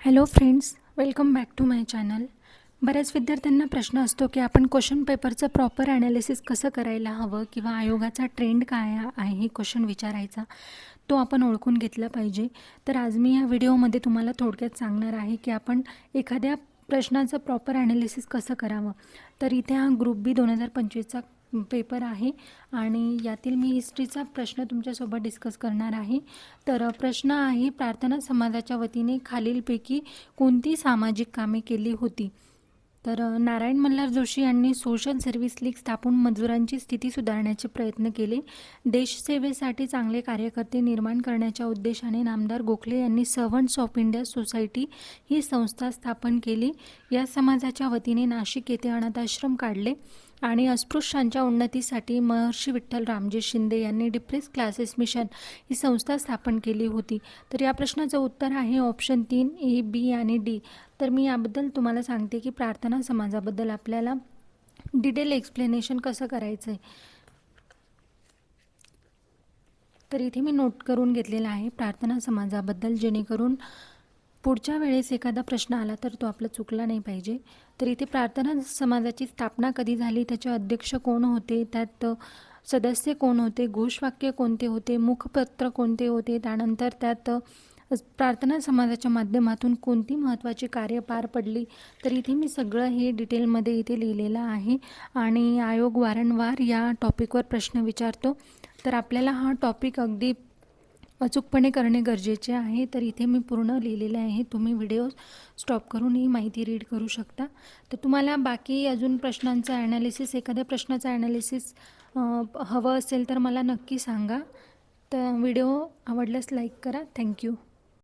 Hello friends, welcome back to my channel. बऱ्याच विद्यार्थ्यांना प्रश्न असतो की आपण क्वेश्चन पेपरचं प्रॉपर ॲनालिसिस कसं करायला हवं किंवा आयोगाचा ट्रेंड काय आहे हे क्वेश्चन विचारायचा तो आपण ओळखून घेतला पाहिजे. तर आज मी या व्हिडिओमध्ये तुम्हाला थोडक्यात सांगणार आहे की आपण एखाद्या प्रश्नाचं प्रॉपर ॲनालिसिस कसं करावं. तर इथे हा ग्रुप बी 2025चा पेपर आहे आणि यातील मी हिस्ट्रीचा प्रश्न तुमच्यासोबत डिस्कस करणार आहे. तर प्रश्न आहे, प्रार्थना समाजाच्या वतीने खालीलपैकी कोणती सामाजिक कामे केली होती. तर नारायण मल्हार जोशी यांनी सोशल सर्व्हिस लीग स्थापून मजुरांची स्थिती सुधारण्याचे प्रयत्न केले. देशसेवेसाठी चांगले कार्यकर्ते निर्माण करण्याच्या उद्देशाने नामदार गोखले यांनी सर्व्हंट्स ऑफ इंडिया सोसायटी ही संस्था स्थापन केली. या समाजाच्या वतीने नाशिक येथे अनाथाश्रम काढले आणि अस्पृश्यांच्या उन्नतीसाठी महर्षी विठ्ठल रामजी शिंदे यांनी डिप्रेस क्लासेस मिशन ही संस्था स्थापन केली होती. तर या प्रश्नाचं उत्तर आहे ऑप्शन 3 ए, बी आणि डी. तर मी याबद्दल तुम्हाला सांगते की प्रार्थना समाजाबद्दल आपल्याला डिटेल एक्सप्लेनेशन कसं करायचं आहे. तर इथे मी नोट करून घेतलेला आहे प्रार्थना समाजाबद्दल, जेणेकरून पुढच्या वेळेस एखादा प्रश्न आला तर तो आपला चुकला नाही पाहिजे. तर इथे प्रार्थना समाजाची स्थापना कधी झाली, त्याचे अध्यक्ष कोण होते, त्यात सदस्य कोण होते, घोषवाक्य कोणते होते, मुखपत्र कोणते होते, त्यानंतर त्यात प्रार्थना समाजाच्या माध्यमातून कोणती महत्त्वाची कार्य पार पडली. तर इथे मी सगळं हे डिटेलमध्ये इथे लिहिलेलं आहे आणि आयोग वारंवार या टॉपिकवर प्रश्न विचारतो. तर आपल्याला हा टॉपिक अगदी अचूकपणे करणे गरजेचे आहे. तर इथे मी पूर्ण लिहिलेले आहे, तुम्ही व्हिडिओ स्टॉप करून ही माहिती रीड करू शकता. तर तुम्हाला बाकी अजून प्रश्नांचं ॲनालिसिस, एखाद्या प्रश्नाचं ॲनालिसिस हवं असेल तर मला नक्की सांगा. तर व्हिडिओ आवडल्यास लाईक करा. थँक्यू.